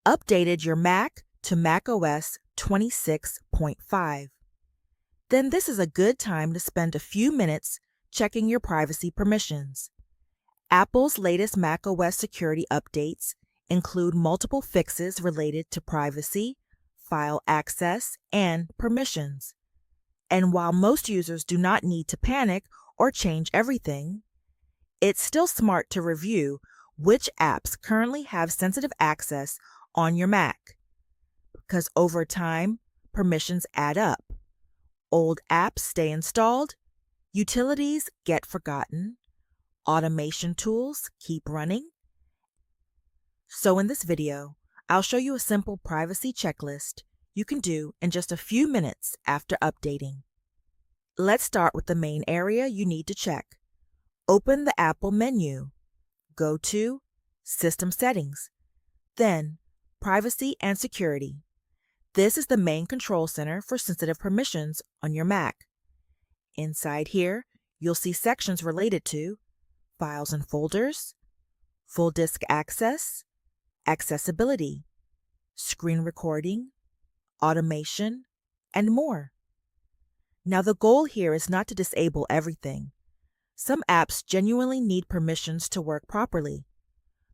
updated your Mac to macOS 26.5. Then this is a good time to spend a few minutes checking your privacy permissions. Apple's latest macOS security updates include multiple fixes related to privacy, file access, and permissions. And while most users do not need to panic or change everything, it's still smart to review which apps currently have sensitive access on your Mac, because over time, permissions add up. Old apps stay installed, utilities get forgotten, automation tools keep running. So in this video, I'll show you a simple privacy checklist you can do in just a few minutes after updating. Let's start with the main area you need to check. Open the Apple menu. Go to System Settings, then Privacy and Security. This is the main control center for sensitive permissions on your Mac. Inside here, you'll see sections related to Files and Folders, Full Disk Access, Accessibility, Screen Recording, Automation, and more. Now the goal here is not to disable everything. Some apps genuinely need permissions to work properly.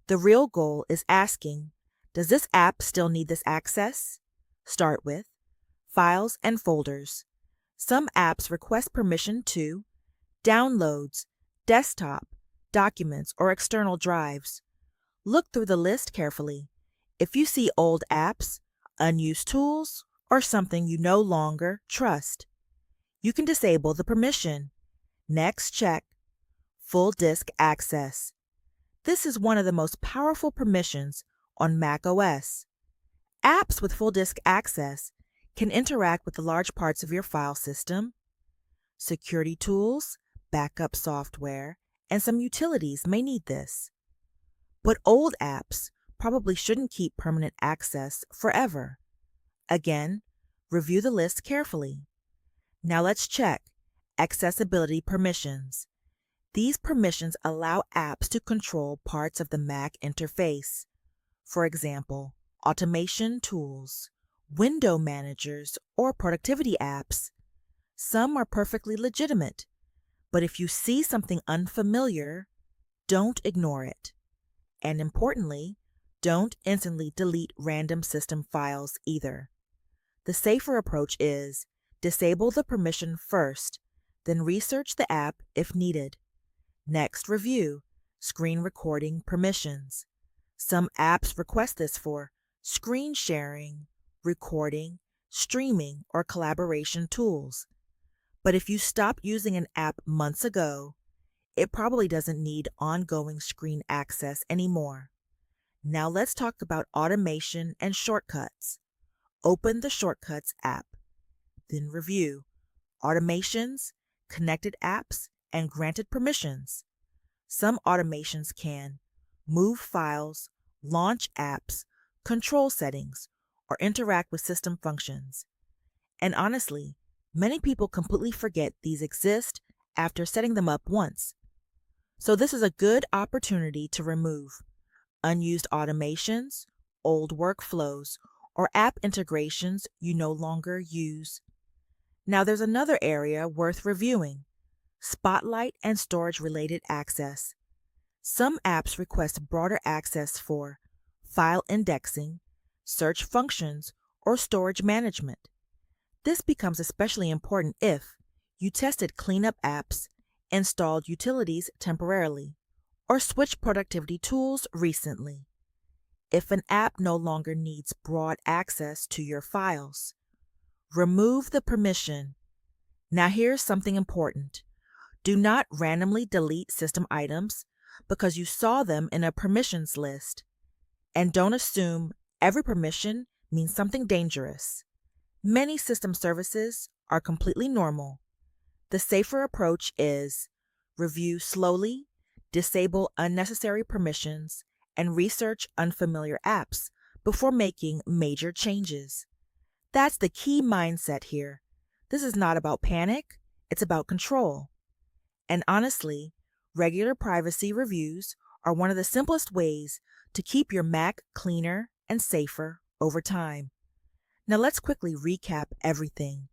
The real goal is asking, does this app still need this access? Start with Files and Folders. Some apps request permission to downloads, desktop, documents, or external drives. Look through the list carefully. If you see old apps, unused tools, or something you no longer trust, you can disable the permission. Next, check Full Disk Access. This is one of the most powerful permissions on macOS. Apps with full disk access can interact with the large parts of your file system. Security tools, backup software, and some utilities may need this. But old apps probably shouldn't keep permanent access forever. Again, review the list carefully. Now let's check Accessibility Permissions. These permissions allow apps to control parts of the Mac interface. For example, automation tools, window managers, or productivity apps. Some are perfectly legitimate, but if you see something unfamiliar, don't ignore it. And importantly, don't instantly delete random system files either. The safer approach is disable the permission first, then research the app if needed. Next, review Screen Recording Permissions. Some apps request this for screen sharing, recording, streaming, or collaboration tools. But if you stopped using an app months ago, it probably doesn't need ongoing screen access anymore. Now let's talk about automation and shortcuts. Open the Shortcuts app. Then review automations, connected apps, and granted permissions. Some automations can move files, launch apps, control settings, or interact with system functions. And honestly, many people completely forget these exist after setting them up once. So this is a good opportunity to remove unused automations, old workflows, or app integrations you no longer use. Now there's another area worth reviewing: Spotlight and storage-related access. Some apps request broader access for file indexing, search functions, or storage management. This becomes especially important if you tested cleanup apps, installed utilities temporarily, or switched productivity tools recently. If an app no longer needs broad access to your files, remove the permission. Now here's something important. Do not randomly delete system items because you saw them in a permissions list. And don't assume every permission means something dangerous. Many system services are completely normal. The safer approach is review slowly, disable unnecessary permissions, and research unfamiliar apps before making major changes. That's the key mindset here. This is not about panic, it's about control. And honestly, regular privacy reviews are one of the simplest ways to keep your Mac cleaner and safer over time. Now let's quickly recap everything.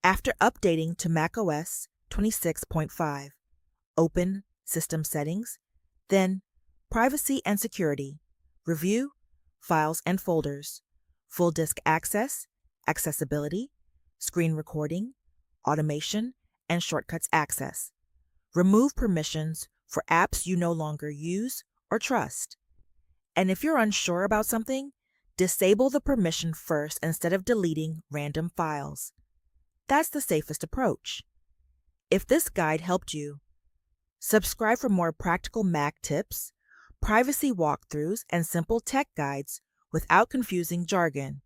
After updating to macOS 26.5, open System Settings, then Privacy and Security, Review, Files and Folders, Full Disk Access, Accessibility, Screen Recording, Automation, and Shortcuts Access. Remove permissions for apps you no longer use or trust. And if you're unsure about something, disable the permission first instead of deleting random files. That's the safest approach. If this guide helped you, subscribe for more practical Mac tips, privacy walkthroughs, and simple tech guides without confusing jargon.